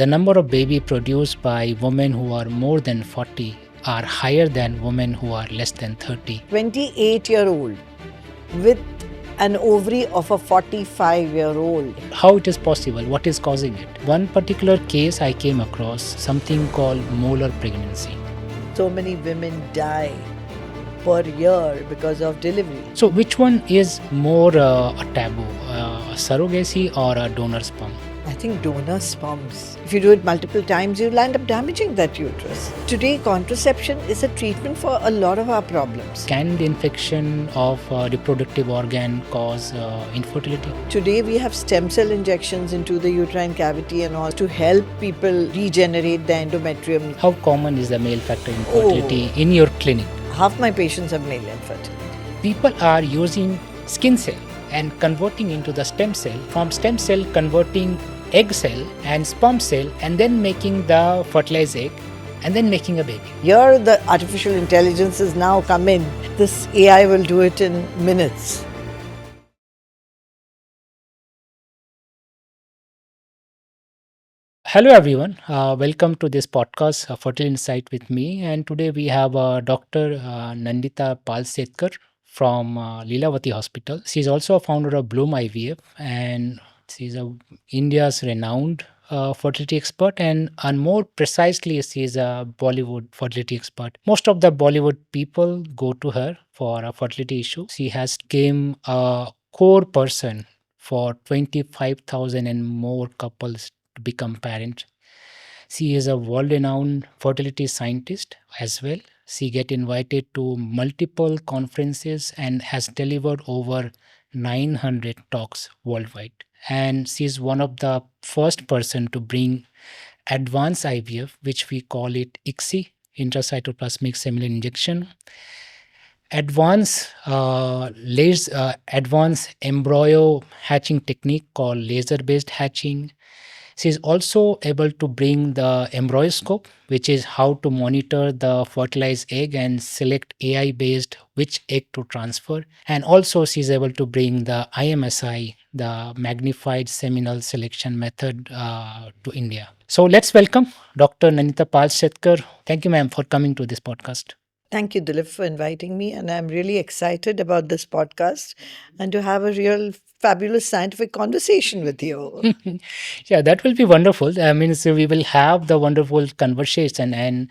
The number of baby produced by women who are more than 40 are higher than women who are less than 30. 28-year-old with an ovary of a 45-year-old. How it is possible? What is causing it? One particular case I came across, something called molar pregnancy. So many women die per year because of delivery. So which one is more a taboo, surrogacy or a donor sperm? I think donor sperms. If you do it multiple times, you'll end up damaging that uterus. Today, contraception is a treatment for a lot of our problems. Can the infection of reproductive organ cause infertility? Today, we have stem cell injections into the uterine cavity and all to help people regenerate the endometrium. How common is the male factor infertility in your clinic? Half my patients have male infertility. People are using skin cell and converting into the stem cell, from stem cell converting egg cell and sperm cell, and then making the fertilized egg and then making a baby. Here the artificial intelligence has now come in. This AI will do it in minutes. Hello everyone, welcome to this podcast, Fertility Insight with me. And today we have Dr. Nandita Palshetkar from Lilavati Hospital. She's also a founder of Bloom IVF, and she's India's renowned fertility expert, and more precisely, she's a Bollywood fertility expert. Most of the Bollywood people go to her for a fertility issue. She has become a core person for 25,000 and more couples to become parents. She is a world-renowned fertility scientist as well. She get invited to multiple conferences and has delivered over 900 talks worldwide. And she is one of the first person to bring advanced IVF, which we call it ICSI, intracytoplasmic seminal injection, advanced embryo hatching technique called laser-based hatching. She is also able to bring the embryoscope, which is how to monitor the fertilized egg and select AI-based which egg to transfer. And also she is able to bring the IMSI, the magnified seminal selection method, to India. So let's welcome Dr. Nandita Palshetkar. Thank you, ma'am, for coming to this podcast. Thank you, Dilip, for inviting me. And I'm really excited about this podcast and to have a real fabulous scientific conversation with you. Yeah, that will be wonderful. I mean, so we will have the wonderful conversation. And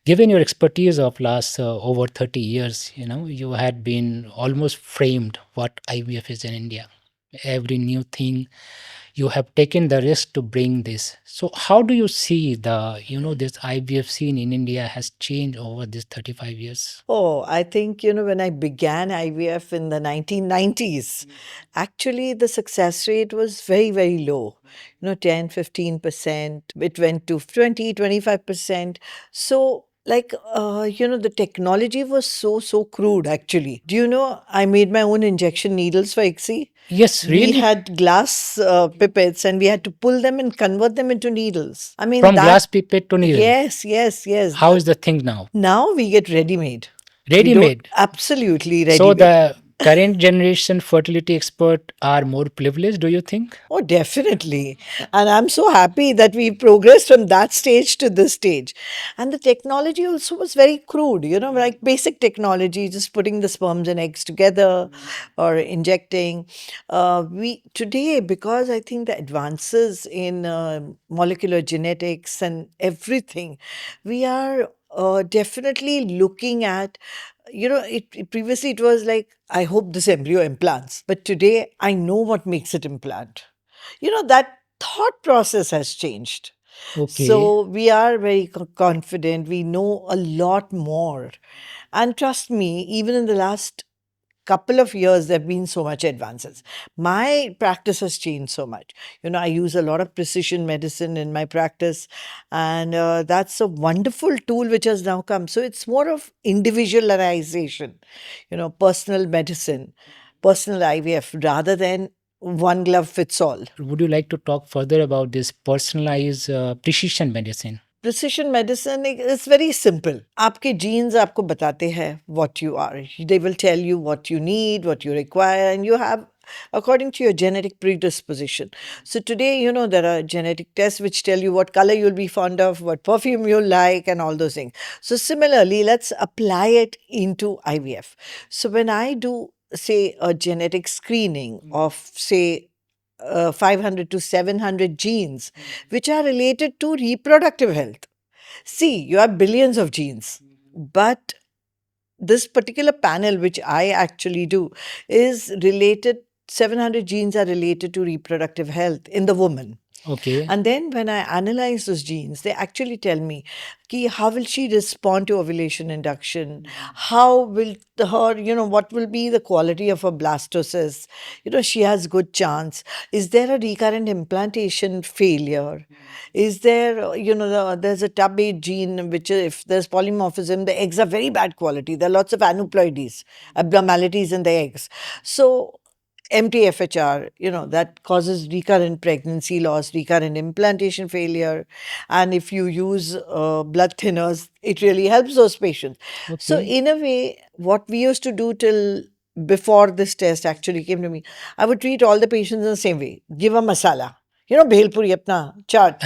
given your expertise of last over 30 years, you had been almost framed what IVF is in India. Every new thing you have taken the risk to bring this. So how do you see this IVF scene in India has changed over these 35 years? Oh, I think, when I began IVF in the 1990s, actually the success rate was very, very low. 10, 15%. It went to 20, 25%. So, the technology was so crude, actually. Do you know, I made my own injection needles for ICSI? Yes, We really? had glass pipettes and we had to pull them and convert them into needles. I mean, From glass pipette to needle. yes. How is the thing now? Now we get ready-made. Ready-made. Absolutely ready-made. So the current generation fertility expert are more privileged, do you think? Oh, definitely. And I'm so happy that we progressed from that stage to this stage. And the technology also was very crude, like basic technology, just putting the sperms and eggs together or injecting. We today, because I think the advances in molecular genetics and everything, we are definitely looking at previously it was like, I hope this embryo implants. But today, I know what makes it implant. That thought process has changed. Okay. So we are very confident. We know a lot more. And trust me, even in the last couple of years, there have been so much advances. My practice has changed so much. I use a lot of precision medicine in my practice, and that's a wonderful tool which has now come. So it's more of individualization, personal medicine, personal IVF, rather than one glove fits all. Would you like to talk further about this personalized precision medicine? Precision medicine is very simple. आपके genes आपको बताते हैं what you are. They will tell you what you need, what you require, and you have according to your genetic predisposition. So today, there are genetic tests which tell you what color you'll be fond of, what perfume you'll like, and all those things. So similarly, let's apply it into IVF. So when I do, say, a genetic screening of, say, 500 to 700 genes which are related to reproductive health. See, you have billions of genes, but this particular panel, which I actually do, is related. 700 genes are related to reproductive health in the woman. Okay. And then when I analyze those genes, they actually tell me ki how will she respond to ovulation induction? How will her, what will be the quality of her blastocyst? She has good chance. Is there a recurrent implantation failure? Is there, there's a TAB8 gene, which if there's polymorphism, the eggs are very bad quality. There are lots of aneuploidies, abnormalities in the eggs. So MTFHR, that causes recurrent pregnancy loss, recurrent implantation failure. And if you use blood thinners, it really helps those patients. So, Okay. in a way, what we used to do till before this test actually came to me, I would treat all the patients in the same way. Give a masala, bhel puri apna chart.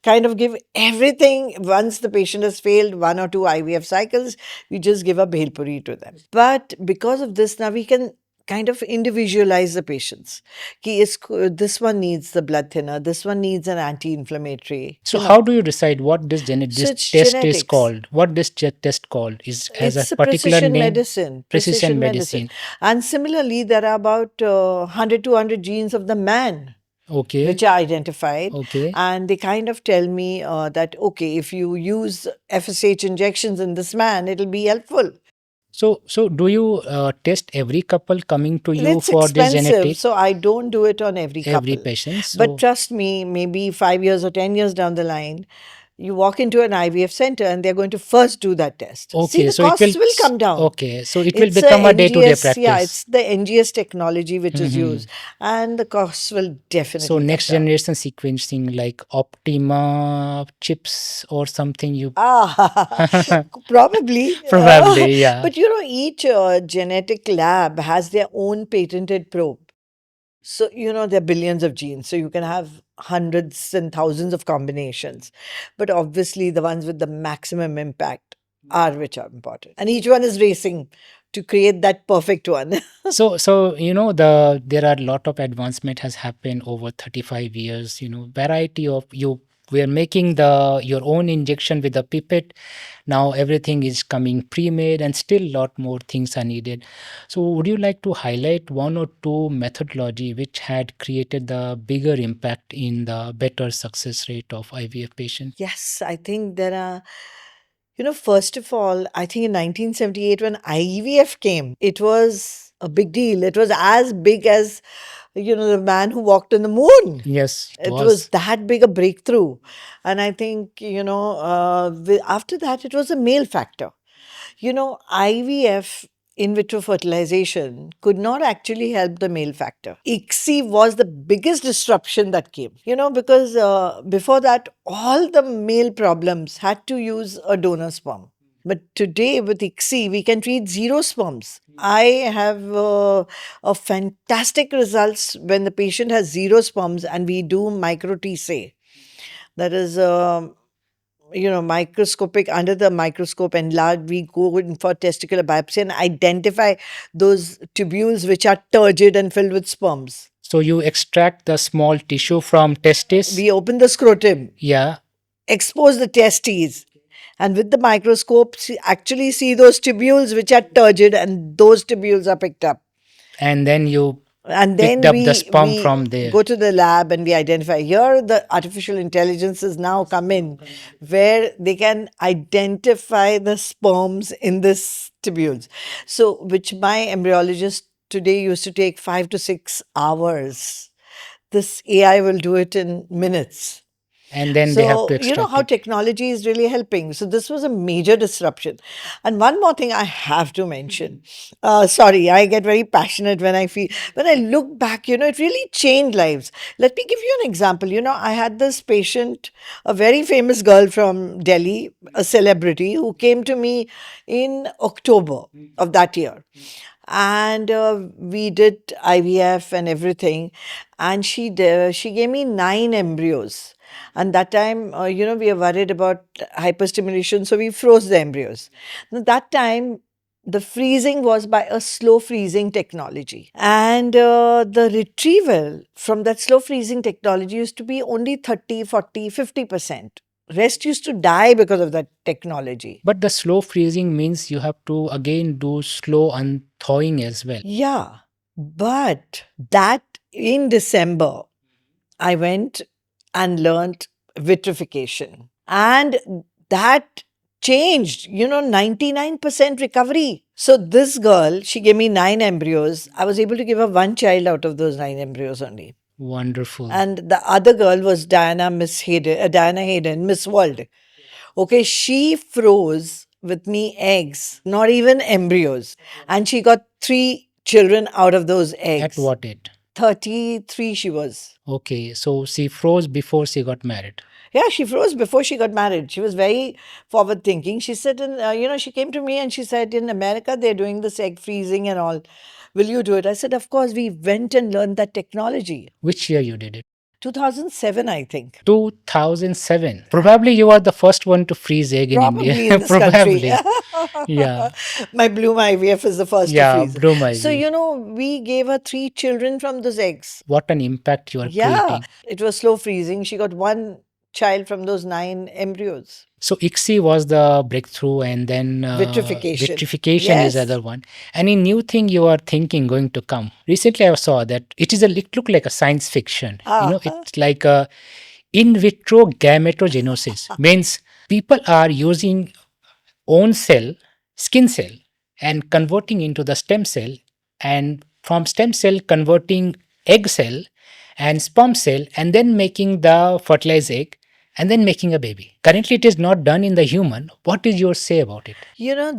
Kind of give everything. Once the patient has failed 1 or 2 IVF cycles, we just give a bhel puri to them. But because of this, now we can kind of individualize the patients. This one needs the blood thinner, this one needs an anti-inflammatory, So how do you decide what So this it's test is genetics. called? What this test called is has a It's a particular precision name? medicine, Precision precision medicine. medicine. And similarly, there are about 100, 200 genes of the man Okay. which are identified, Okay. and they kind of tell me that okay, if you use FSH injections in this man, it'll be helpful. So do you test every couple coming to you It's for this expensive, genetic? so I don't do it on every Every couple. patient. But So trust me, maybe 5 years or 10 years down the line, you walk into an IVF center and they're going to first do that test. See, okay. the So it will. costs will come down. Okay. So it will It's a become a day-to-day NGS, yeah, practice. it's the NGS technology which is Hmm. used, and the costs will So definitely come next down. generation sequencing like Optima chips or something you Ah, probably. probably, yeah. But each genetic lab has their own patented probe. So, there are billions of genes. So, you can have hundreds and thousands of combinations. But obviously, the ones with the maximum impact are which are important. And each one is racing to create that perfect one. So there are a lot of advancement has happened over 35 years. Variety of you. We are making your own injection with a pipette. Now everything is coming pre-made, and still lot more things are needed. So would you like to highlight one or two methodology which had created the bigger impact in the better success rate of IVF patient? Yes, I think there are. First of all, I think in 1978, when IVF came, it was a big deal. It was as big as, the man who walked on the moon. Yes, it It was was. that big a breakthrough. And I think, after that, it was a male factor. IVF, in vitro fertilization, could not actually help the male factor. ICSI was the biggest disruption that came, because before that, all the male problems had to use a donor sperm. But today with ICSI, we can treat zero sperms. I have a fantastic results when the patient has zero sperms and we do micro TSA. That is microscopic, under the microscope, enlarge, we go in for testicular biopsy and identify those tubules which are turgid and filled with sperms. So you extract the small tissue from testis. We open the scrotum, Yeah, expose the testes, and with the microscope actually see those tubules which are turgid, and those tubules are picked up. and then you And picked then up the we sperm we from there. go to the lab and we identify. Here the artificial intelligences now come in, where they can identify the sperms in this tubules, so which my embryologist today used to take 5 to 6 hours. This AI will do it in minutes. And then they have to So, extract how it. technology is really helping. So, this was a major disruption. And one more thing I have to mention. Sorry, I get very passionate when I look back, it really changed lives. Let me give you an example. I had this patient, a very famous girl from Delhi, a celebrity, who came to me in October of that year. and we did IVF and everything, and she gave me 9 embryos. And that time, we are worried about hyperstimulation, so we froze the embryos. Now, that time, the freezing was by a slow freezing technology, and the retrieval from that slow freezing technology used to be only 30, 40, 50%. Rest used to die because of that technology. But the slow freezing means you have to again do slow unthawing as well. Yeah, but that in December, I went and learned vitrification. And that changed, 99% recovery. So this girl, she gave me 9 embryos. I was able to give her one child out of those 9 embryos only. Wonderful. And the other girl was Diana Hayden, Miss World. Okay, she froze with me eggs, not even embryos. And she got 3 children out of those At eggs. what age? 33 she was. Okay, so she froze before she got married. Yeah, she froze before she got married. She was very forward thinking. She said, she came to me and she said, in America, they're doing this egg freezing and all. Will you do it? I said, of course. We went and learned that technology. Which year you did it? 2007, I think. 2007. Probably you are the first one to freeze egg in India. Probably in this country. Probably. Yeah. My Bloom IVF is the first to Yeah, freeze. Bloom So, IVF. we gave her 3 children from those eggs. What an impact you are Yeah, creating. it was slow freezing. She got one child from those 9 embryos. So ICSI was the breakthrough, and then Vitrification. vitrification is the Yes. other one. Any new thing you are thinking going to come? Recently, I saw that it look like a science fiction. It's like a in vitro gametogenosis. Means people are using own cell, skin cell, and converting into the stem cell, and from stem cell converting egg cell and sperm cell, and then making the fertilized egg, and then making a baby. Currently, it is not done in the human. What is your say about it?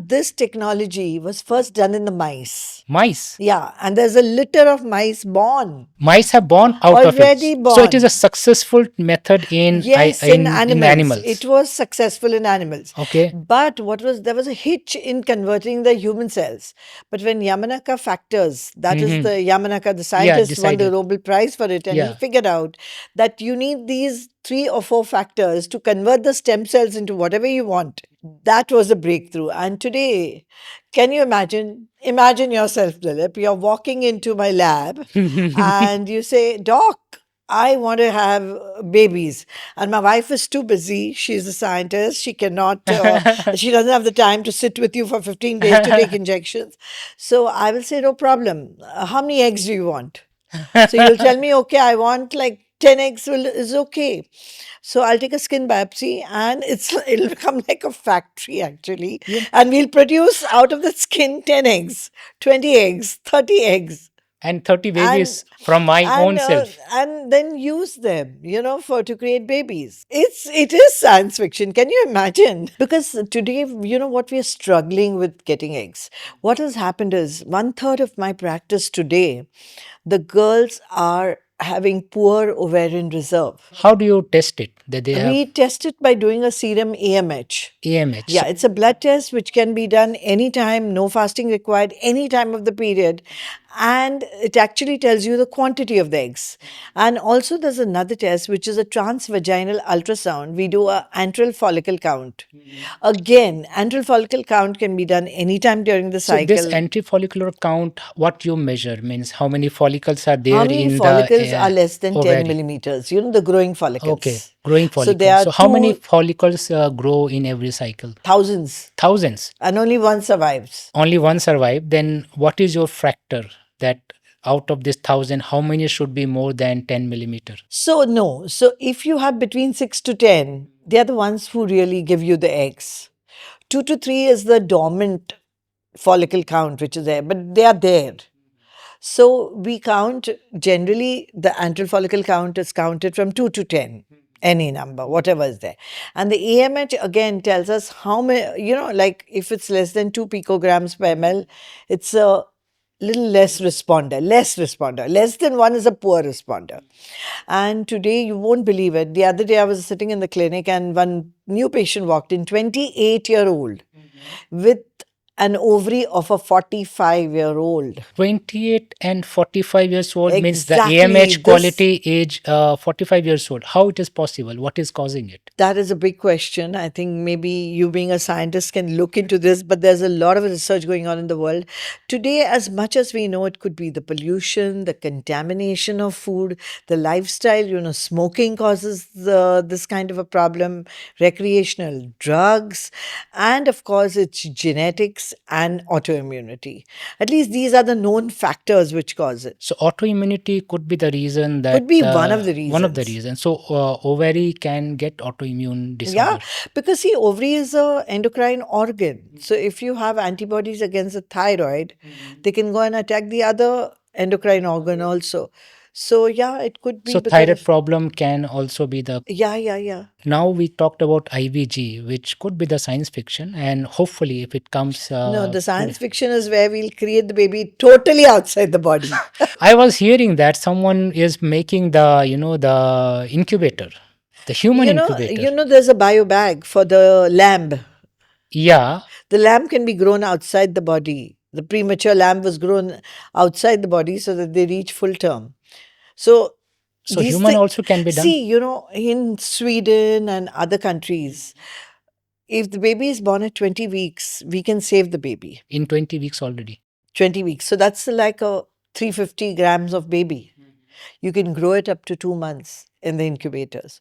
This technology was first done in the mice. Mice. Yeah, and there's a litter of mice born. Mice have born out Already of it. So it is born. a successful method in Yes, in animals. It animals. was successful in animals. Okay. But there was a hitch in converting the human cells. But when Yamanaka factors, that is the Yamanaka, the scientist won the decided. Nobel Prize for it, and he Yeah. figured out that you need these 3 or 4 factors to convert the stem cells into whatever you want. That was a breakthrough. And today, can you imagine? Imagine yourself, Dilip. You're walking into my lab and you say, Doc, I want to have babies. And my wife is too busy. She's a scientist. She cannot, she doesn't have the time to sit with you for 15 days to take injections. So I will say, no problem. How many eggs do you want? So you'll tell me, okay, I want like 10 eggs is okay. So I'll take a skin biopsy and it'll become like a factory actually. Yeah. And we'll produce out of the skin 10 eggs, 20 eggs, 30 eggs. And 30 babies from my own self. And then use them, for to create babies. It is science fiction. Can you imagine? Because today, what we are struggling with getting eggs. What has happened is 1/3 of my practice today, the girls are having poor ovarian reserve. How do you test it? That they have We test it by doing a serum AMH. AMH. Yeah, it's a blood test which can be done anytime, no fasting required, any time of the period. And it actually tells you the quantity of the eggs. And also, there's another test which is a transvaginal ultrasound. We do a antral follicle count. Again, antral follicle count can be done anytime during the So cycle. this antifollicular count, what you measure means how many follicles are there How many in follicles the are less than 10 ovary? millimeters? The growing follicles. Okay, growing follicles. So there are how many two- follicles grow in every cycle? Thousands. Thousands. And only one survives. Only one survive. Then what is your factor that out of this 1,000, how many should be more than 10 millimeter? So, no. So, if you have between 6 to 10, they are the ones who really give you the eggs. 2 to 3 is the dormant follicle count, which is there, but they are there. So, we count generally the antral follicle count is counted from 2 to 10, any number, whatever is there. And the AMH again tells us how many, like if it's less than 2 picograms per ml, it's a little less responder. Less than 1 is a poor responder. And today, you won't believe it. The other day, I was sitting in the clinic and one new patient walked in, 28-year-old, with an ovary of a 45-year-old. 28 and 45 years old means the Exactly. AMH quality age 45 years old. How it is possible? What is causing it? That is a big question. I think maybe you, being a scientist, can look into this, but there's a lot of research going on in the world. Today, as much as we know, it could be the pollution, the contamination of food, the lifestyle. Smoking causes this kind of a problem, recreational drugs, and of course, it's genetics and autoimmunity. At least these are the known factors which cause it. So autoimmunity could be the reason Could that be one of the one of the reasons. reasons. So ovary can get autoimmune Yeah, disorder. because see, ovary is a endocrine organ. So if you have antibodies against the thyroid, they can go and attack the other endocrine organ also. So yeah, it could be So because thyroid of, problem can also be the. yeah. Now we talked about IVG, which could be the science fiction, and hopefully, if it comes No, the today. science fiction is where we'll create the baby totally outside the body. I was hearing that someone is making the the incubator, the human incubator. There's a bio bag for the lamb. Yeah. The lamb can be grown outside the body. The premature lamb was grown outside the body so that they reach full term. So So these human things, also can be done see, in Sweden and other countries, if the baby is born at 20 weeks, we can save the baby. in 20 weeks already. 20 weeks. So that's like a 350 grams of baby. You can grow it up to 2 months in the incubators.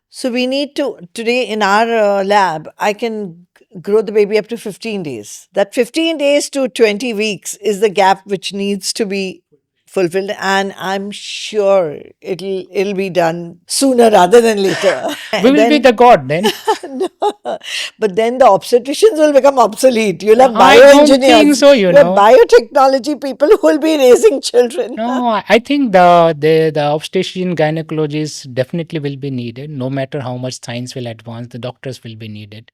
So we need to, today in our lab, I can grow the baby up to 15 days. That 15 days to 20 weeks is the gap which needs to be fulfilled, and I'm sure it'll be done sooner rather than later. We will be Then the god then. no, but then the obstetricians will become obsolete. You'll have I don't think bioengineers, so, you have biotechnology people who will be raising children. No, I think the obstetrician gynecologists definitely will be needed. No matter how much science will advance, the doctors will be needed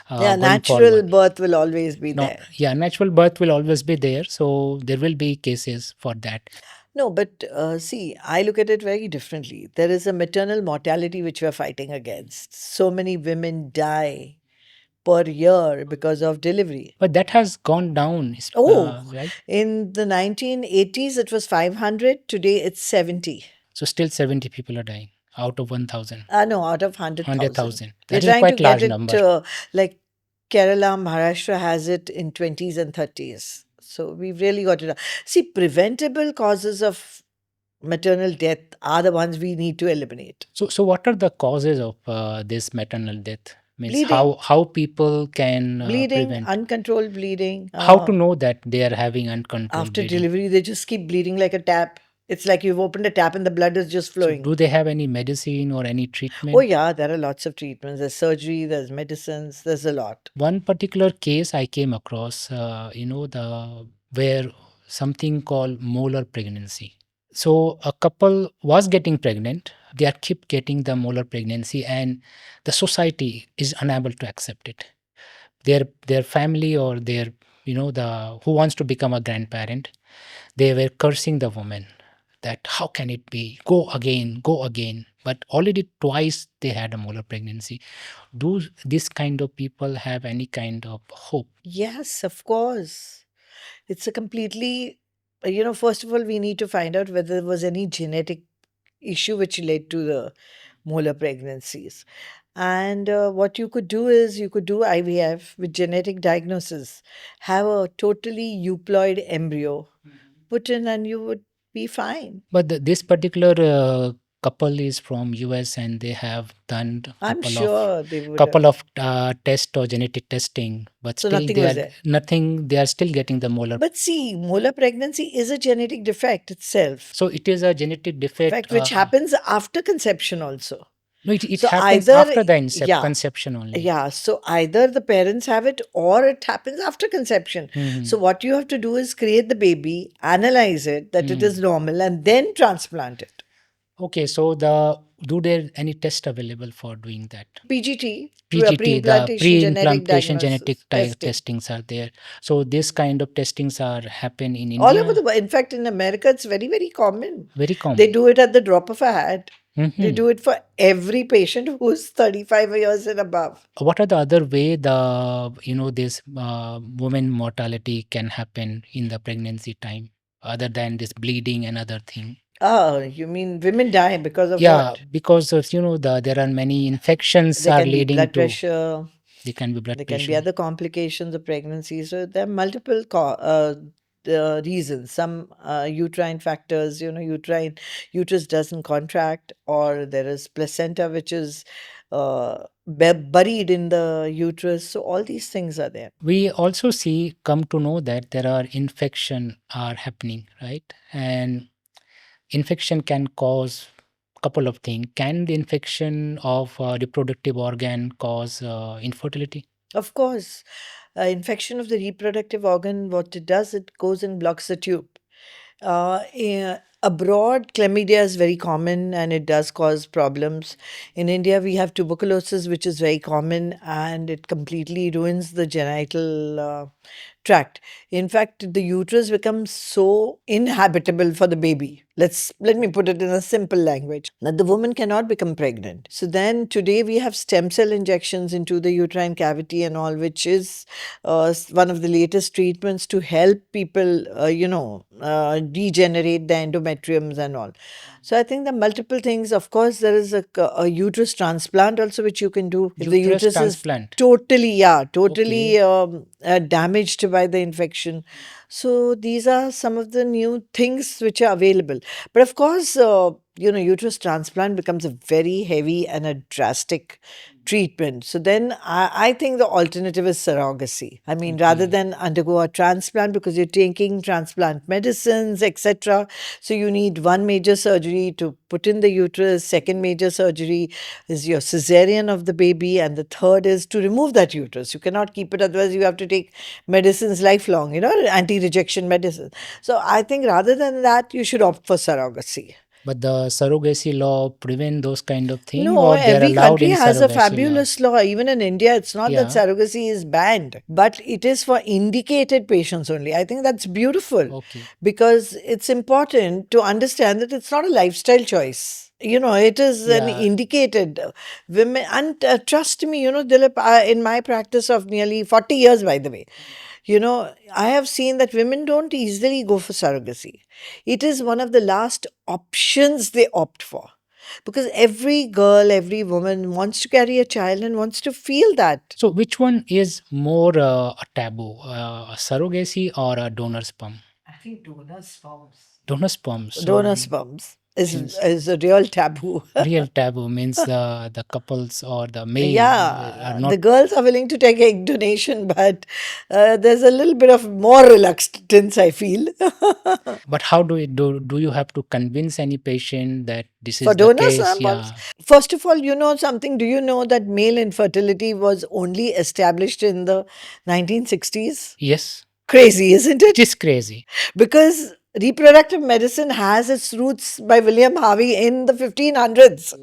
Yeah, going natural forward. birth will always be No, there. yeah, natural birth will always be there, so there will be cases for that. No, but see, I look at it very differently. There is a maternal mortality which we're fighting against. So many women die per year because of delivery. But that has gone down, Oh, right? in the 1980s, it was 500. Today, it's 70. So still 70 people are dying out of 1,000, No, out of 100,000. 100,000. We're That is a trying to quite get large it number. like Kerala, Maharashtra has it in 20s and 30s. So we've really got it. See, preventable causes of maternal death are the ones we need to eliminate. So what are the causes of this maternal death? Means Bleeding, how people can bleeding, prevent. uncontrolled bleeding. How to know that they are having uncontrolled After bleeding? delivery, they just keep bleeding like a tap. It's like you've opened a tap and the blood is just So flowing. do they have any medicine or any Oh, treatment? yeah, there are lots of treatments. There's surgery, there's medicines, there's a lot. One particular case I came across, the where something called molar pregnancy. So a couple was getting pregnant. They are keep getting the molar pregnancy, and the society is unable to accept it. Their family or their the who wants to become a grandparent, they were cursing the woman that how can it be, go again, but already twice they had a molar pregnancy. Do this kind of people have any kind of hope? Yes, of course. It's a completely, first of all, we need to find out whether there was any genetic issue which led to the molar pregnancies. And what you could do is you could do IVF with genetic diagnosis, have a totally euploid embryo put in, and you would be fine. But this particular couple is from US, and they have done I'm sure they would have. couple of test or genetic testing, but So still nothing they was are there. nothing. They are still getting the molar. But see, molar pregnancy is a genetic defect itself, So it is a genetic defect. defect which happens after conception also. No, it So happens either, after the yeah, conception only. yeah. So either the parents have it or it happens after conception. Mhm. So what you have to do is create the baby, analyze it that it is normal, and then transplant it. Okay, so do there any test available for doing that? PGT, PGT, the pre-implantation genetic pre-implantation diagnosis genetic testing. testings are there. So this kind of testings are happen in All India. over the world. In fact, in America, it's very, very common. Very common. They do it at the drop of a hat. They Hmm. do it for every patient who's 35 years and above. What are the other way this women mortality can happen in the pregnancy time other than this bleeding and other thing? Oh, you mean women die because of Yeah, what? because of there are many infections There are can be leading blood to pressure, there can be blood there can be pressure. other complications of pregnancy. So there are multiple reasons. Some uterine factors, uterus doesn't contract, or there is placenta which is buried in the uterus. So all these things are there. We also come to know that there are infection are happening, right? And infection can cause couple of things. Can the infection of reproductive organ cause infertility? Of course, infection of the reproductive organ, what it does, it goes and blocks the tube. Abroad, chlamydia is very common and it does cause problems. In India, we have tuberculosis, which is very common and it completely ruins the genital tract. In fact, the uterus becomes so inhabitable for the baby. Let me put it in a simple language that the woman cannot become pregnant. So then today we have stem cell injections into the uterine cavity and all, which is one of the latest treatments to help people, regenerate the endometriums and all. So I think the multiple things. Of course, there is a uterus transplant also, which you can do if the Uterus uterus is transplant. totally, yeah, totally Okay. damaged by the infection. So these are some of the new things which are available. But of course, uterus transplant becomes a very heavy and a drastic treatment. So then I think the alternative is surrogacy. I mean, rather Okay. than undergo a transplant, because you're taking transplant medicines, etc. So you need one major surgery to put in the uterus, second major surgery is your cesarean of the baby, and the third is to remove that uterus. You cannot keep it, otherwise you have to take medicines lifelong, anti-rejection medicine. So I think rather than that, you should opt for surrogacy. But the surrogacy law prevent those kind of thing, No, or they're every allowed country in has a surrogacy law? fabulous law. Even in India, it's not that Yeah. surrogacy is banned, but it is for indicated patients only. I think that's beautiful Okay. because it's important to understand that it's not a lifestyle choice. It is an Yeah. indicated women. And trust me, Dilip, in my practice of nearly 40 years, by the way, I have seen that women don't easily go for surrogacy. It is one of the last options they opt for. Because every girl, every woman wants to carry a child and wants to feel that. So which one is more a taboo, a surrogacy or a donor sperm? I think donor sperms. Donor sperm. So Donor sperms is, means is a real taboo. real taboo means the couples or the male are Yeah, the not. girls are willing to take egg donation, but there's a little bit of more reluctance, I feel. But how do you have to convince any patient that this For is the donor case? sperms, Yeah. first of all, you know something. Do you know that male infertility was only established in the 1960s? Yes. Crazy, isn't It it? is crazy. Because reproductive medicine has its roots by William Harvey in the 1500s,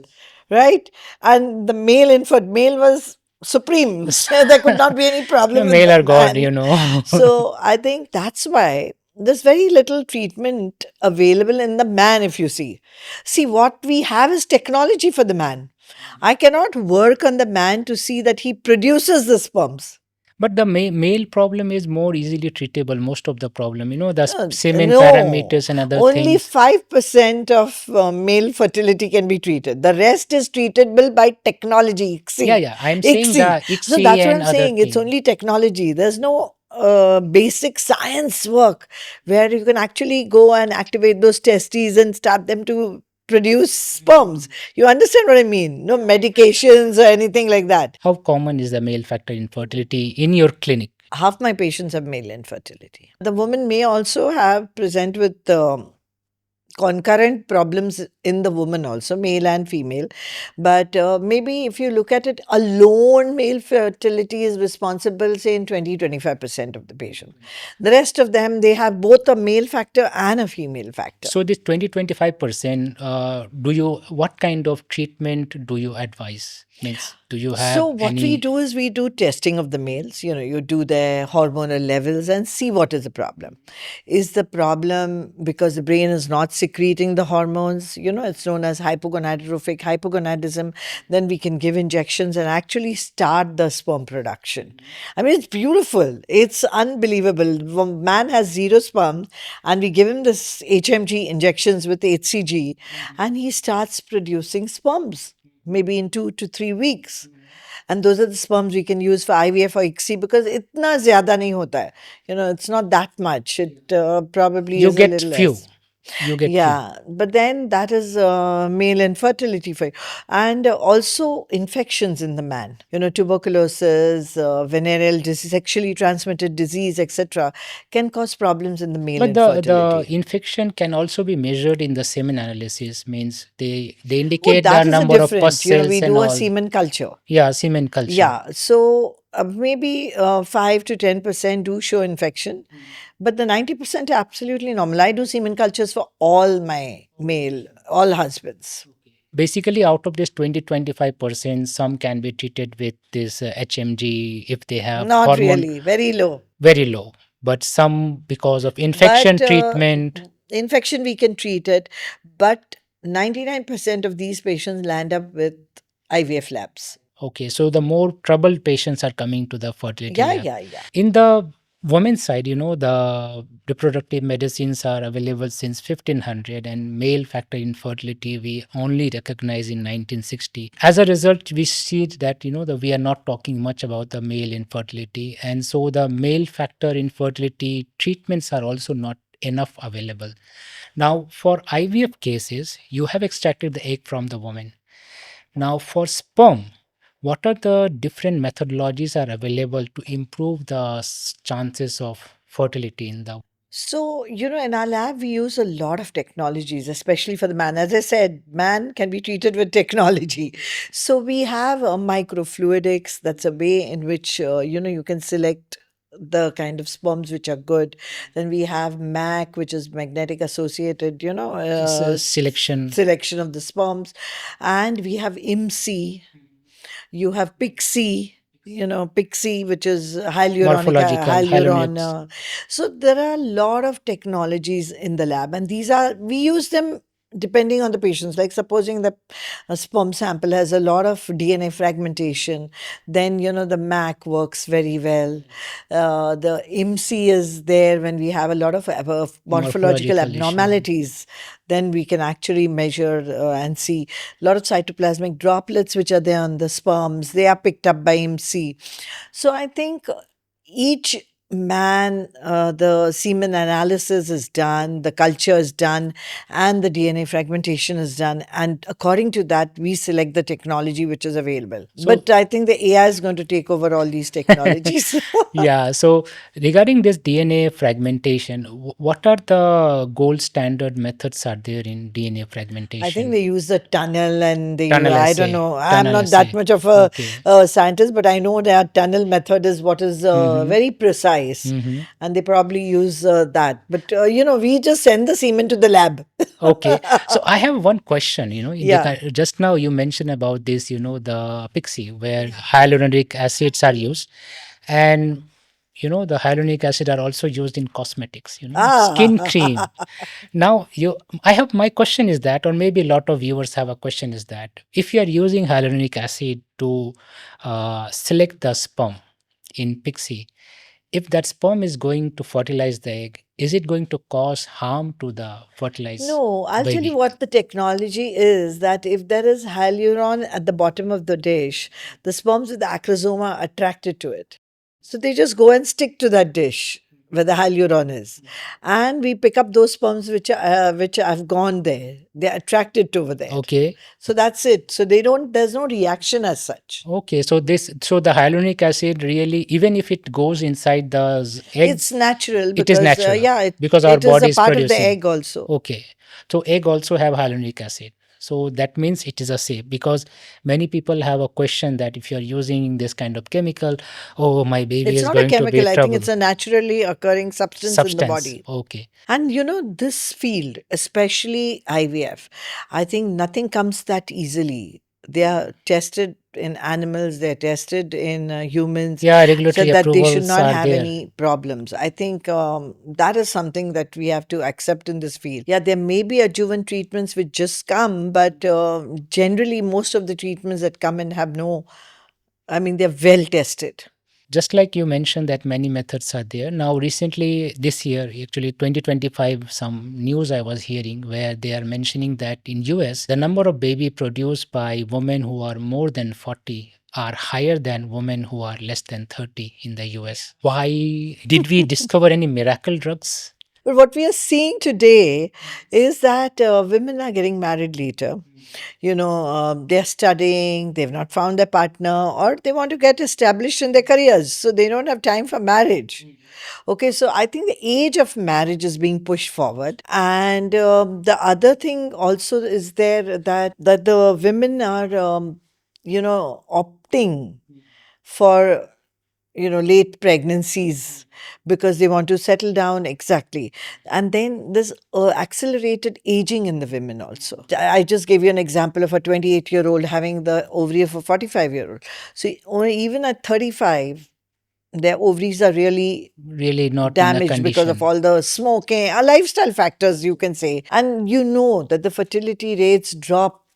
right? And the male was supreme. There could not be any problem with Male the or god, man. you know. So I think that's why there's very little treatment available in the man, if you see. See, what we have is technology for the man. I cannot work on the man to see that he produces the sperms. But the male problem is more easily treatable. Most of the problem, the semen No, parameters and other only things. 5% of male fertility can be treated. The rest is treatable by technology, Yeah, ICSI. yeah. I'm saying ICSI. the So ICSI that's what and I'm other saying. It's thing. only technology. There's no basic science work where you can actually go and activate those testes and start them to produce sperms. You understand what I mean? No medications or anything like that. How common is the male factor infertility in your clinic? Half my patients have male infertility. The woman may also have present with concurrent problems in the woman also, male and female. But maybe if you look at it alone, male fertility is responsible, say, in 20-25% of the patient. The rest of them, they have both a male factor and a female factor. So this 20-25%, what kind of treatment do you advise? Means, do you So have what we any? do is we do testing of the males. You do their hormonal levels and see what is the problem. Is the problem because the brain is not secreting the hormones? It's known as hypogonadotrophic hypogonadism. Then we can give injections and actually start the sperm production. I mean, it's beautiful. It's unbelievable. Man has zero sperm, and we give him this HMG injections with HCG, and he starts producing sperms maybe in 2 to 3 weeks. And those are the sperms we can use for IVF or ICSI because itna zyada nahi hota hai. It's not that much. It probably You is a get little few. less. You get few. Yeah, but then that is male infertility for you. And also infections in the man. Tuberculosis, venereal disease, sexually transmitted disease, etc., can cause problems in the male But the infertility. infection can also be measured in the semen analysis. Means they Oh, indicate the that is a number of pus different. We cells and do a all. semen culture. Yeah, semen culture. Yeah, so maybe 5 to 10% do show infection, but the 90% are absolutely normal. I do semen cultures for all my male, all husbands. Basically, out of this 20-25%, some can be treated with this HMG if they have Not hormone really, very low. very low. But some because of But infection treatment. infection, we can treat it, but 99% of these patients land up with IVF labs. Okay, so the more troubled patients are coming to the fertility Yeah, lab. yeah, yeah. In the women's side, the reproductive medicines are available since 1500, and male factor infertility we only recognize in 1960. As a result, we see that we are not talking much about the male infertility, and so the male factor infertility treatments are also not enough available. Now, for IVF cases, you have extracted the egg from the woman. Now, for sperm, what are the different methodologies are available to improve the chances of fertility in the? So, in our lab, we use a lot of technologies, especially for the man. As I said, man can be treated with technology. So, we have microfluidics. That's a way in which, you can select the kind of sperms which are good. Then we have MAC, which is magnetic associated, Selection selection of the sperms. And we have IMSI, you have Pixie, Pixie, which is morphological hyaluron. hyaluronics. So there are a lot of technologies in the lab, and we use them depending on the patients. Like supposing the sperm sample has a lot of DNA fragmentation, then the MAC works very well. The IMSI is there when we have a lot of morphological Morphological issue. abnormalities. Then we can actually measure and see a lot of cytoplasmic droplets which are there on the sperms. They are picked up by IMSI. So I think each man, the semen analysis is done, the culture is done, and the DNA fragmentation is done. And according to that, we select the technology which is available. So But I think the AI is going to take over all these technologies. yeah, so regarding this DNA fragmentation, what are the gold standard methods are there in DNA I think fragmentation? they use the tunnel and Tunnel I don't assay. know. I'm Tunnel not that assay. much of Okay. a scientist, but I know that tunnel method is what is Mm-hmm. very precise. Mm-hmm. And they probably use that. But, we just send the semen to the lab. Okay, so I have one question. Yeah. Just now you mentioned about this, the Pixie, where hyaluronic acids are used, and the hyaluronic acid are also used in cosmetics. Skin Ah, cream. Now, I have my question is that, or maybe a lot of viewers have a question is that, if you are using hyaluronic acid to select the sperm in Pixie, if that sperm is going to fertilize the egg, is it going to cause harm to the fertilized no, I'll tell you baby? what the technology is that if there is hyaluron at the bottom of the dish, the sperms with the acrosome are attracted to it. So they just go and stick to that dish where the hyaluron is. And we pick up those sperms which have gone there. They're attracted to over there. Okay. So that's it. So there's no reaction as such. Okay, so the hyaluronic acid really, even if it goes inside the egg, It's natural it is because, natural yeah, because our it is a body is part of the producing. egg also. Okay, so egg also have hyaluronic acid. So that means it is a safe, because many people have a question that if you are using this kind of chemical, oh, my baby It's is not a going to be chemical. I think trouble. it's a naturally occurring substance in the Substance. body. Okay. And this field, especially IVF, I think nothing comes that easily. They are tested in animals, they're tested in humans, Yeah, so regulatory that they should approvals not are have there. any problems. I think that is something that we have to accept in this field. Yeah, there may be adjuvant treatments which just come, but generally, most of the treatments that come in have no, I mean, they're well tested. Just like you mentioned that many methods are there. Now, recently, this year, actually 2025, some news I was hearing where they are mentioning that in US, the number of baby produced by women who are more than 40 are higher than women who are less than 30 in the US. Why did we discover any miracle drugs? But what we are seeing today is that women are getting married later. They're studying, they've not found their partner, or they want to get established in their careers, so they don't have time for marriage. Okay, so I think the age of marriage is being pushed forward, and the other thing also is there that the women are, opting for late pregnancies because they want to settle down. Exactly. And then there's accelerated aging in the women also. I just gave you an example of a 28-year-old having the ovary of a 45-year-old. So even at 35, their ovaries are really Really not in the damaged because of condition. all the smoking, lifestyle factors, you can say. And you know that the fertility rates drop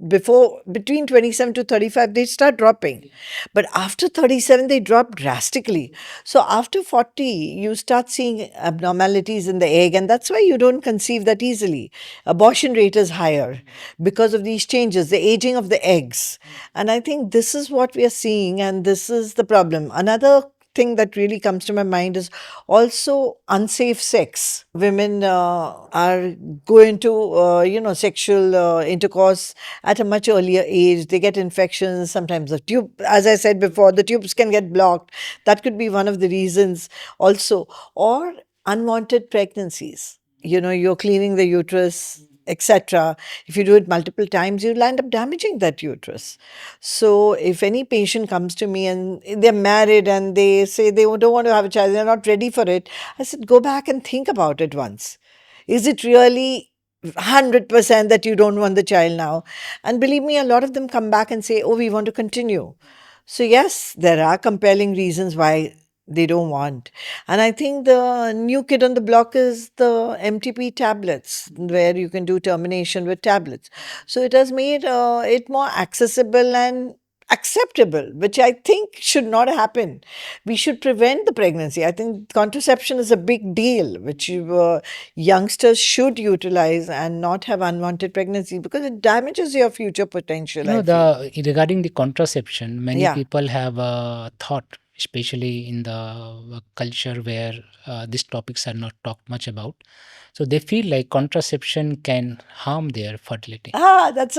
before, between 27 to 35, they start dropping, but after 37 they drop drastically. So after 40 you start seeing abnormalities in the egg, and that's why you don't conceive that easily. Abortion rate is higher because of these changes, the aging of the eggs. And I think this is what we are seeing, and this is the problem. Another thing that really comes to my mind is also unsafe sex. Women are going to sexual intercourse at a much earlier age. They get infections. Sometimes the tube, as I said before, the tubes can get blocked. That could be one of the reasons also. Or unwanted pregnancies. You're cleaning the uterus, etc. If you do it multiple times, you'll end up damaging that uterus. So if any patient comes to me and they're married and they say they don't want to have a child, they're not ready for it, I said, go back and think about it once. Is it really 100% that you don't want the child now? And believe me, a lot of them come back and say, oh, we want to continue. So, yes, there are compelling reasons why they don't want. And I think the new kid on the block is the MTP tablets, where you can do termination with tablets. So, it has made it more accessible and acceptable, which I think should not happen. We should prevent the pregnancy. I think contraception is a big deal, which youngsters should utilize and not have unwanted pregnancy because it damages your future potential, I feel. The regarding the contraception, many Yeah. people have thought, especially in the culture where these topics are not talked much about. So they feel like contraception can harm their fertility. That's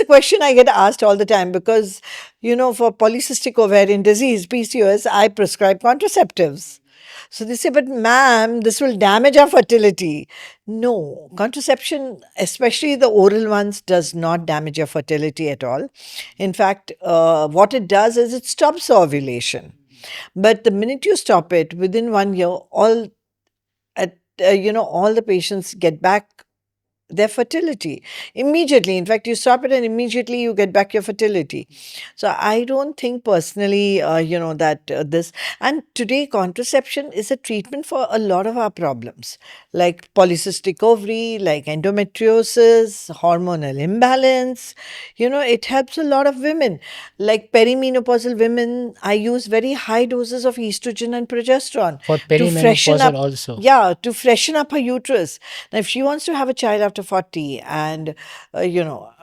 a question I get asked all the time because for polycystic ovarian disease (PCOS) I prescribe contraceptives. So they say, but ma'am, this will damage our fertility. No, contraception, especially the oral ones, does not damage your fertility at all. In fact, what it does is it stops ovulation. But the minute you stop it, within 1 year, all the patients get back their fertility immediately. In fact, you stop it and immediately you get back your fertility. So I don't think personally, that this. And today, contraception is a treatment for a lot of our problems, like polycystic ovary, like endometriosis, hormonal imbalance. It helps a lot of women, like perimenopausal women. I use very high doses of estrogen and progesterone For to freshen perimenopausal up. also. Yeah, to freshen up her uterus. Now, if she wants to have a child after 40 and,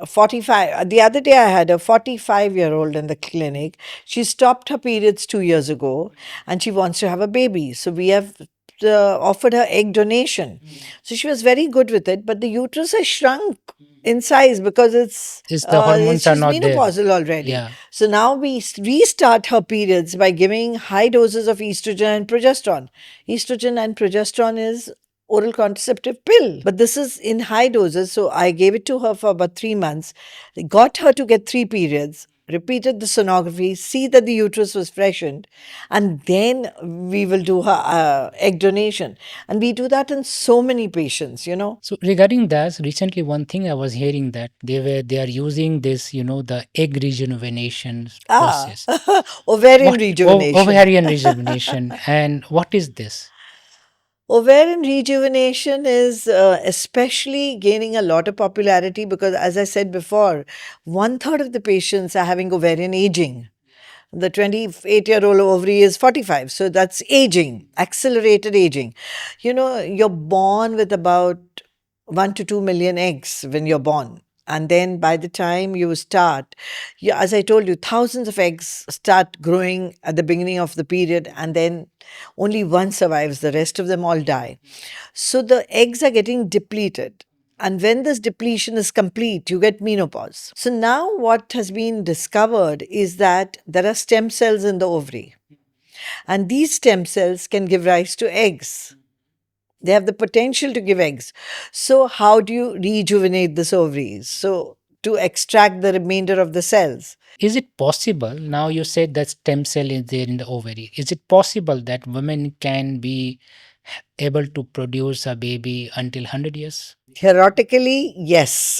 45, the other day I had a 45-year-old in the clinic. She stopped her periods 2 years ago and she wants to have a baby. So we have offered her egg donation. So she was very good with it, but the uterus has shrunk in size because Is the hormones are she's not there. menopausal already. Yeah. So now we restart her periods by giving high doses of estrogen and progesterone. Estrogen and progesterone is oral contraceptive pill, but this is in high doses. So I gave it to her for about 3 months. Got her to get 3 periods. repeated the sonography, see that the uterus was freshened, and then we will do her egg donation. And we do that in so many patients, you know. So regarding that, recently one thing I was hearing that they are using this, the egg rejuvenation Ah, process. ovarian What rejuvenation. ovarian rejuvenation, and what is this? Ovarian rejuvenation is especially gaining a lot of popularity because, as I said before, one third of the patients are having ovarian aging. The 28-year-old ovary is 45. So that's aging, accelerated aging. You know, you're born with about 1 to 2 million eggs when you're born. And then by the time you start, as I told you, thousands of eggs start growing at the beginning of the period, and then only one survives, the rest of them all die. So the eggs are getting depleted. And when this depletion is complete, you get menopause. So now what has been discovered is that there are stem cells in the ovary, and these stem cells can give rise to eggs. They have the potential to give eggs. So how do you rejuvenate this ovaries? So to extract the remainder of the cells. Is it possible, now you said that stem cell is there in the ovary, is it possible that women can be able to produce a baby until 100 years? Theoretically, yes.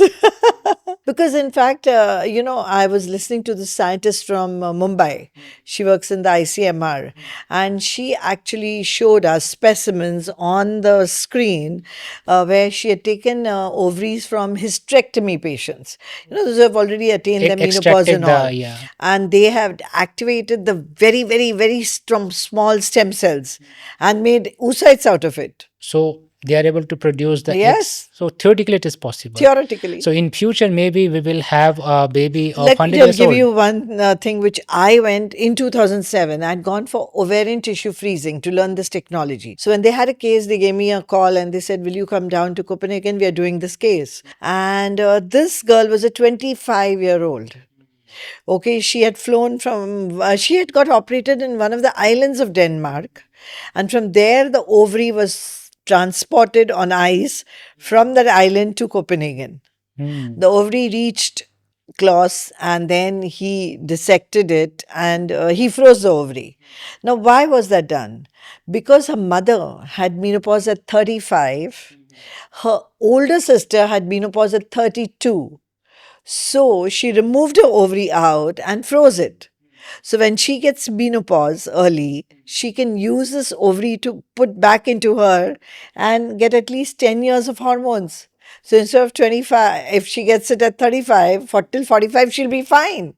Because, in fact, I was listening to the scientist from Mumbai. She works in the ICMR, and she actually showed us specimens on the screen where she had taken ovaries from hysterectomy patients. You know, those who have already attained their menopause Extracted and the, all. yeah. And they have activated the very, very, very strong, small stem cells and made oocytes out of it. So they are able to produce the eggs. Yes, So theoretically it is possible. theoretically. So in future maybe we will have a baby of Let me 100 tell, years give old. you one thing which I went in 2007. I'd gone for ovarian tissue freezing to learn this technology. So when they had a case, they gave me a call and they said, "Will you come down to Copenhagen? We are doing this case." And this girl was a 25-year-old. Okay, she had flown from, she had got operated in one of the islands of Denmark. And from there, the ovary was transported on ice from that island to Copenhagen. Hmm. The ovary reached Klaus and then he dissected it and he froze the ovary. Now, why was that done? Because her mother had menopause at 35, her older sister had menopause at 32. So she removed her ovary out and froze it. So when she gets menopause early, she can use this ovary to put back into her and get at least 10 years of hormones. So instead of 25, if she gets it at 35, for till 45, she'll be fine.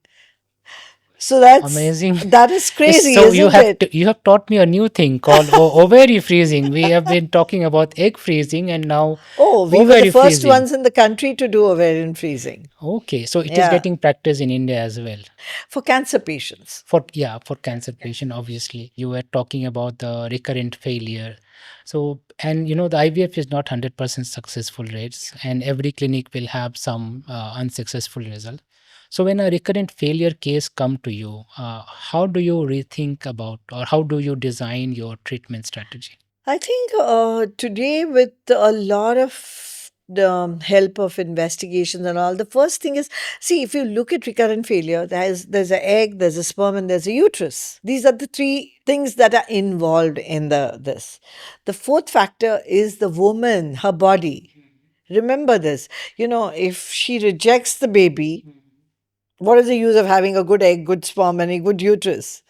So Amazing. that is Yes, crazy, so you isn't have it? you have taught me a new thing called ovary freezing. We have been talking about egg freezing and now Oh, we were the ovary first freezing. ones in the country to do ovarian freezing. Okay, so it is Yeah, getting practice in India as well. for cancer patients. For, yeah, for cancer patient, obviously you were talking about the recurrent failure. So, and the IVF is not 100% successful rates, and every clinic will have some unsuccessful result. So when a recurrent failure case come to you, how do you rethink about, or how do you design your treatment strategy? I think today, with a lot of the help of investigations and all, the first thing is, see, if you look at recurrent failure, there's an egg, there's a sperm, and there's a uterus. These are the three things that are involved in this. The fourth factor is the woman, her body. Remember this. You know, if she rejects the baby, what is the use of having a good egg, good sperm, and a good uterus?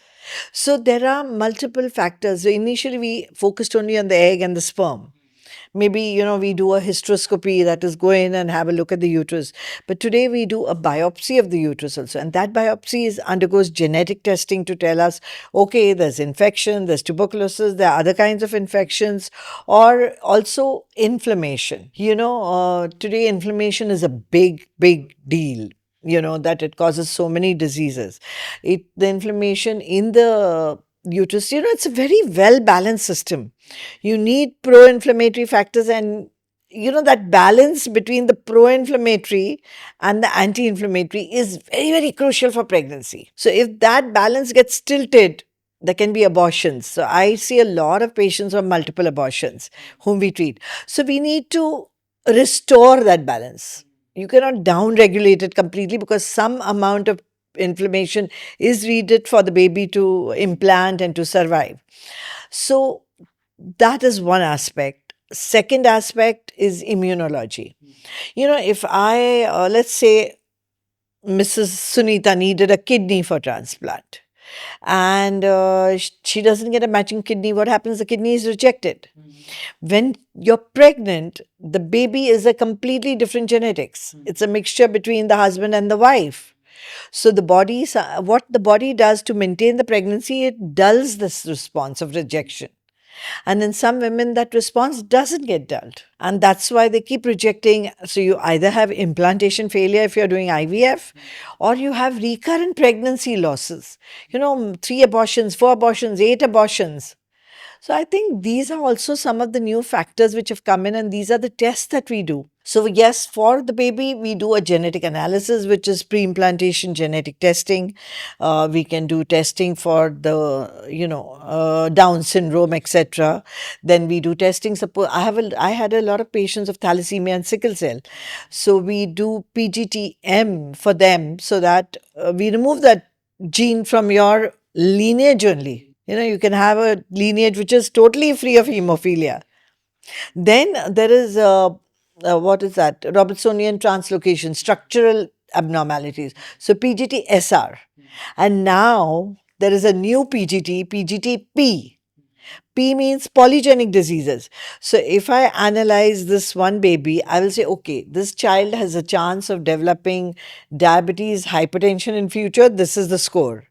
So there are multiple factors. So initially, we focused only on the egg and the sperm. Maybe, we do a hysteroscopy, that is, go in and have a look at the uterus. But today we do a biopsy of the uterus also. And that biopsy undergoes genetic testing to tell us, okay, there's infection, there's tuberculosis, there are other kinds of infections, or also inflammation. Today inflammation is a big, big deal. That it causes so many diseases. The inflammation in the uterus, it's a very well balanced system. You need pro inflammatory factors, and that balance between the pro inflammatory and the anti inflammatory is very, very crucial for pregnancy. So, if that balance gets tilted, there can be abortions. So, I see a lot of patients with multiple abortions whom we treat. So, we need to restore that balance. You cannot down regulate it completely because some amount of inflammation is needed for the baby to implant and to survive. So that is one aspect. Second aspect is immunology. If I, let's say, Mrs. Sunita needed a kidney for transplant, and she doesn't get a matching kidney, what happens? The kidney is rejected. When you're pregnant, the baby is a completely different genetics. It's a mixture between the husband and the wife. So what the body does to maintain the pregnancy, it dulls this response of rejection. And in some women, that response doesn't get dulled. And that's why they keep rejecting. So you either have implantation failure if you're doing IVF, or you have recurrent pregnancy losses. 3 abortions, 4 abortions, 8 abortions. So I think these are also some of the new factors which have come in, and these are the tests that we do. So, yes, for the baby, we do a genetic analysis, which is pre implantation genetic testing. We can do testing for the, Down syndrome, etc. Then we do testing. Suppose I had a lot of patients of thalassemia and sickle cell. So, we do PGTM for them so that we remove that gene from your lineage only. You can have a lineage which is totally free of hemophilia. Then there is what is that? Robertsonian translocation, structural abnormalities. So PGT-SR. And now there is a new PGT, PGT-P. P means polygenic diseases. So if I analyze this one baby, I will say, okay, this child has a chance of developing diabetes, hypertension in future. This is the score.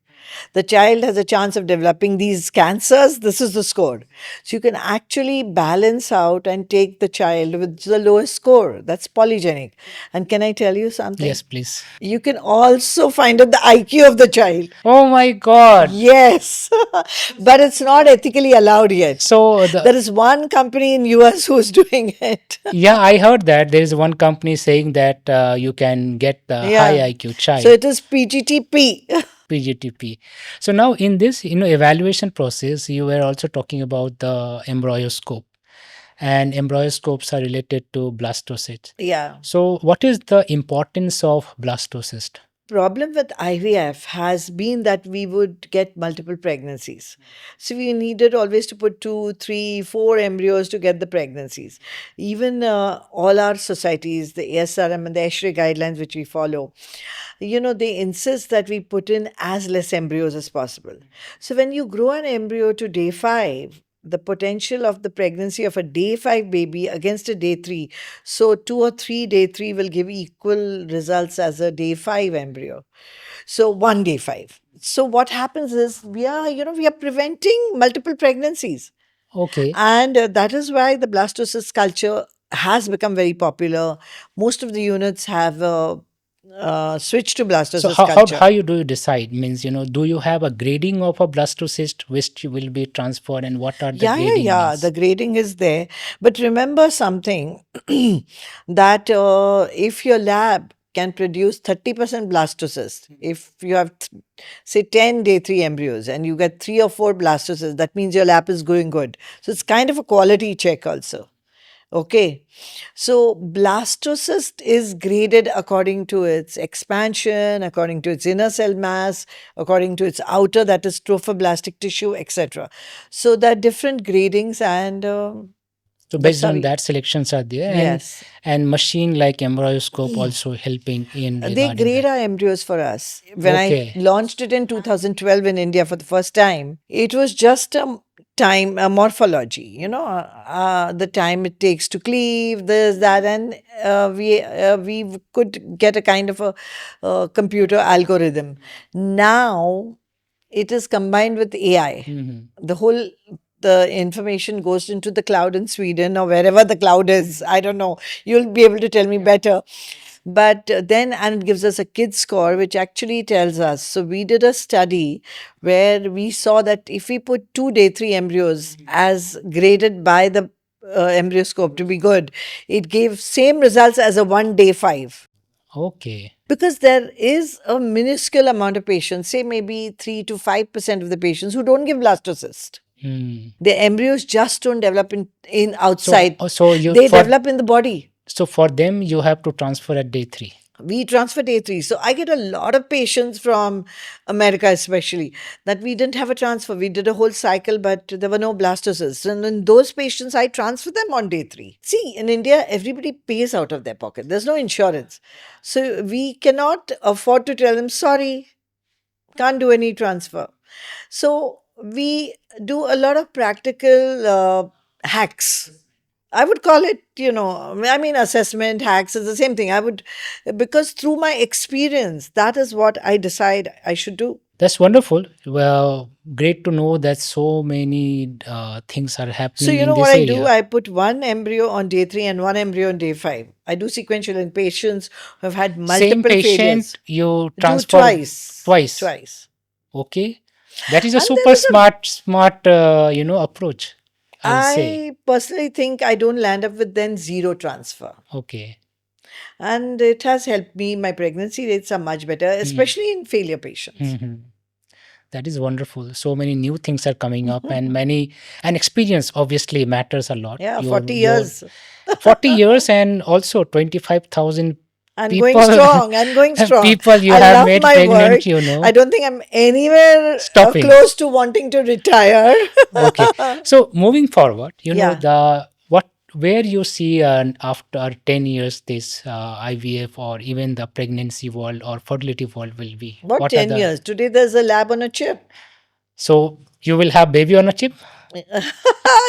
The child has a chance of developing these cancers. This is the score. So you can actually balance out and take the child with the lowest score. That's polygenic. And can I tell you something? Yes, please. You can also find out the IQ of the child. Oh my God. Yes, but it's not ethically allowed yet. So There is one company in US who's doing it. yeah, I heard that there is one company saying that you can get the high Yeah. IQ So child, it is PGTP. PGTP. So now in this, evaluation process, you were also talking about the embryoscope, and embryoscopes are related to blastocysts. Yeah. So what is the importance of blastocyst? Problem with IVF has been that we would get multiple pregnancies. So we needed always to put 2, 3, 4 embryos to get the pregnancies. Even all our societies, the ASRM and the ESHRE guidelines which we follow, they insist that we put in as less embryos as possible. So when you grow an embryo to day 5, the potential of the pregnancy of a day 5 baby against a day 3, so 2 or 3 day 3 will give equal results as a day 5 embryo. So 1 day 5. So what happens is we are preventing multiple pregnancies. Okay. And that is why the blastocyst culture has become very popular. Most of the units have switched to So blastocyst how culture. you do you decide? Means, do you have a grading of a blastocyst which will be transferred, and what are the Yeah, yeah, grading yeah. means? The grading is there. But remember something that if your lab can produce 30% blastocyst, if you have, say, 10 day 3 embryos and you get 3 or 4 blastocysts, that means your lab is going good. So it's kind of a quality check also. Okay. So blastocyst is graded according to its expansion, according to its inner cell mass, according to its outer, that is trophoblastic tissue, etc. So there are different gradings, and So that's based how on we. that, selections are there, Yes. and machine like embryoscope also helping in They regarding grade that. our embryos for us. When I Okay. launched it in 2012 in India for the first time, it was just a morphology, the time it takes to cleave, this, that, and we could get a kind of a computer algorithm. Now it is combined with AI. Mhm. The information goes into the cloud in Sweden or wherever the cloud is. I don't know. You'll be able to tell me better. But then, and it gives us a kid score, which actually tells us. So we did a study where we saw that if we put 2 day 3 embryos as graded by the embryoscope to be good, it gave same results as a 1 day 5. Okay. Because there is a minuscule amount of patients, say maybe 3 to 5% of the patients who don't give blastocyst. Hmm. The embryos just don't develop in So outside. so you They for develop in the body. so for them you have to transfer at day 3. We transfer day 3. So I get a lot of patients from America, especially, that we didn't have a transfer. We did a whole cycle, but there were no blastocysts. And then those patients, I transfer them on day 3. See, in India, everybody pays out of their pocket, there's no insurance. So we cannot afford to tell them, sorry, can't do any transfer. So we do a lot of practical hacks. I would call it, I mean, assessment hacks is the same thing. I would, because through my experience, that is what I decide I should do. That's wonderful. Well, great to know that so many things are So, happening you in know what this I do? area. I put one embryo on day 3 and one embryo on day 5. I do sequential in patients who have had Same multiple failures. patient you Do transfer twice. twice. Twice. Okay, that is a And there super is a, smart approach, I'll say. I personally think I don't land up with then zero transfer. Okay. And it has helped me. My pregnancy rates are much better, Hmm. especially in failure patients. Hmm. That is wonderful. So many new things are coming up, and experience obviously matters a lot. Yeah, Your 40 your years 40 years and also 25,000 and going people strong and going strong. people you I have love made my pregnant. work. I don't think I'm anywhere Stopping. close to wanting to retire. Okay. So moving forward, Yeah. the what where you see after 10 years this IVF or even the pregnancy world or fertility world will be. What What are 10 the years? Today there's a lab on a chip. so you will have baby on a chip?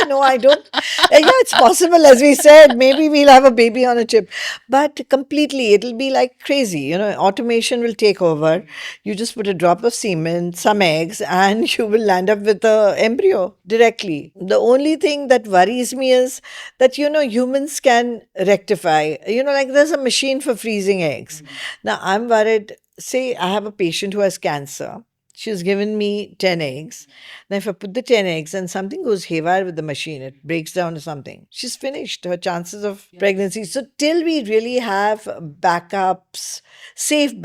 No, I don't. Yeah, it's possible, as we said. Maybe we'll have a baby on a chip, but completely, it'll be like crazy. Automation will take over. You just put a drop of semen, some eggs, and you will land up with a embryo directly. The only thing that worries me is that, humans can rectify. Like there's a machine for freezing eggs. Now, I'm worried. Say I have a patient who has cancer. She's given me 10 eggs. Now, if I put the 10 eggs and something goes haywire with the machine, it breaks down or something, she's finished. Her chances of pregnancy. So, till we really have backups, safety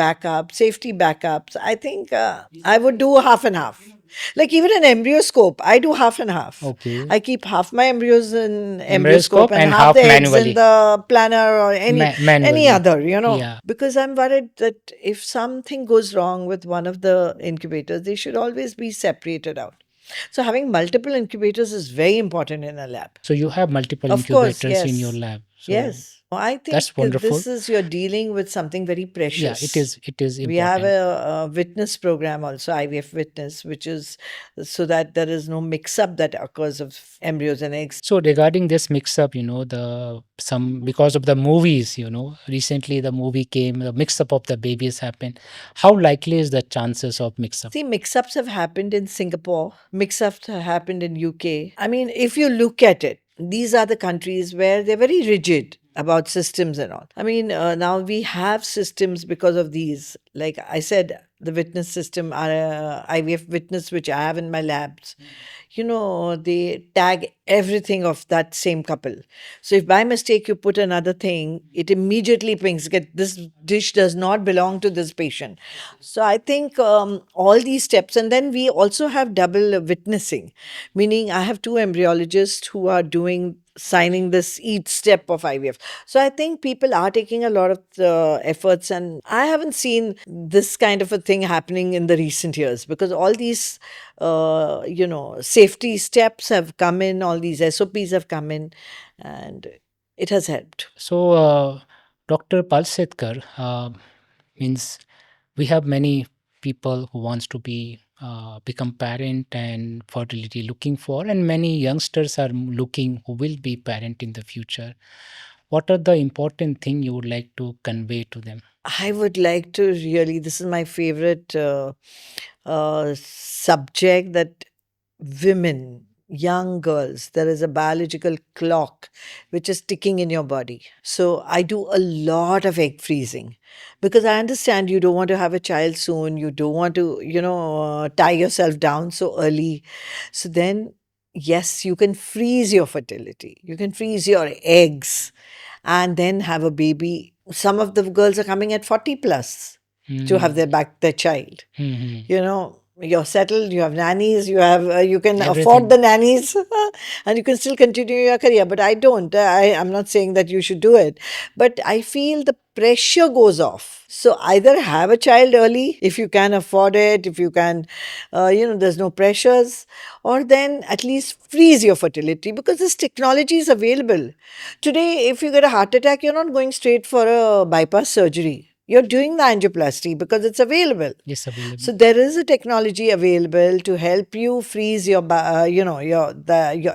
backups, I think I would do half and half. Like even an embryoscope, I do half and half. Okay. I keep half my embryos in embryoscope Embryoscope and and half the half eggs in manually. the planner or any Manually. other, Yeah. because I'm worried that if something goes wrong with one of the incubators, they should always be separated out. So having multiple incubators is very important in a lab. So you have multiple Of course, incubators in your yes. lab. So Yes. I think that's wonderful. this is you're dealing with something very Yeah, it precious. is it is We have important. a witness program also, IVF witness, which is so that there is no mix up that occurs of embryos and eggs. So regarding this mix up, the some because of the movies, recently the movie came, the mix up of the babies happened. How likely is the chances of mix up? See, mix ups have happened in Singapore, mix ups have happened in UK. I mean, if you look at it, these are the countries where they're very rigid about systems and all. I mean, now we have systems because of these. Like I said, the witness system, IVF witness, which I have in my labs, they tag everything of that same couple. So if by mistake you put another thing, it immediately pings, get this dish does not belong to this patient. So I think all these steps, and then we also have double witnessing, meaning I have two embryologists who are doing signing this each step of IVF. So I think people are taking a lot of the efforts, and I haven't seen this kind of a thing happening in the recent years because all these, safety steps have come in, all these SOPs have come in, and it has helped. So Dr. Palsetkar, means we have many people who wants to be become parent and fertility looking for, and many youngsters are looking who will be parent in the future. What are the important thing you would like to convey to them? I would like to really, this is my favorite subject, that women, young girls, there is a biological clock which is ticking in your body. So I do a lot of egg freezing because I understand you don't want to have a child soon. You don't want to, tie yourself down so early. So then, yes, you can freeze your fertility. You can freeze your eggs and then have a baby. Some of the girls are coming at 40 plus to have Hmm. their child. Hmm. You know, you're settled, you have nannies, you can afford Everything. the nannies, and you can still continue your career. But I don't. I'm not saying that you should do it, but I feel the pressure goes off. So either have a child early if you can afford it, if you can, there's no pressures, or then at least freeze your fertility, because this technology is available. Today, if you get a heart attack, you're not going straight for a bypass surgery. You're doing the angioplasty because it's available. Yes, available. So there is a technology available to help you freeze your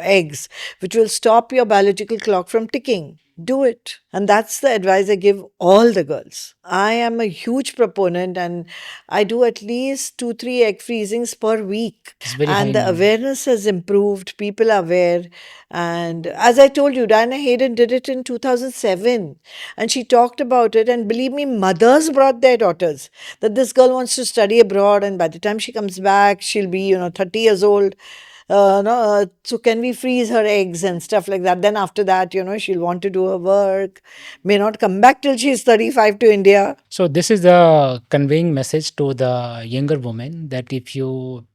eggs, which will stop your biological clock from ticking. Do it. And that's the advice I give all the girls. I am a huge proponent, and I do at least 2 3 egg freezings per week. It's very high And the number. awareness has improved. People are aware. And as I told you, Diana Hayden did it in 2007, and she talked about it. And believe me, mothers brought their daughters, that this girl wants to study abroad, and by the time she comes back, she'll be 30 years old. No, so can we freeze her eggs and stuff like that? Then after that, she'll want to do her work, may not come back till she's 35 to India. So this is the conveying message to the younger woman that if you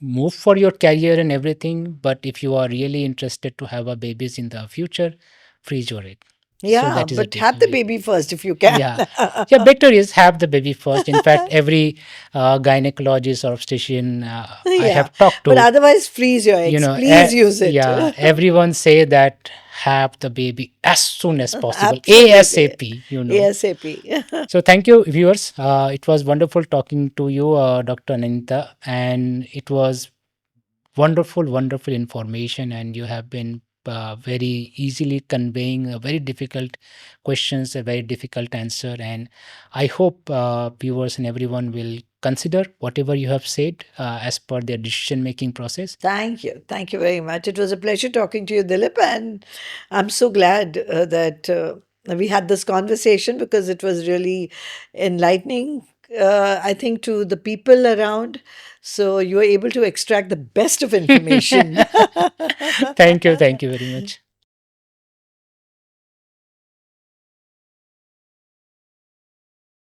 move for your career and everything, but if you are really interested to have a babies in the future, freeze your egg. So Yeah, that is a but have the takeaway. baby first if you can. Yeah. Yeah, better is have the baby first. In fact, every gynecologist or obstetrician I Yeah, have talked but to, otherwise, freeze your you eggs. know, Please use it. yeah, everyone say that have the baby as soon as possible, Absolutely. ASAP. ASAP. So thank you, viewers. It was wonderful talking to you, Dr. Ananta, and it was wonderful information, and you have been very easily conveying a very difficult questions, a very difficult answer, and I hope viewers and everyone will consider whatever you have said as per their decision making process. Thank you. Thank you very much. It was a pleasure talking to you, Dilip. And I'm so glad that we had this conversation, because it was really enlightening, I think, to the people around. So you were able to extract the best of information. Thank you very much.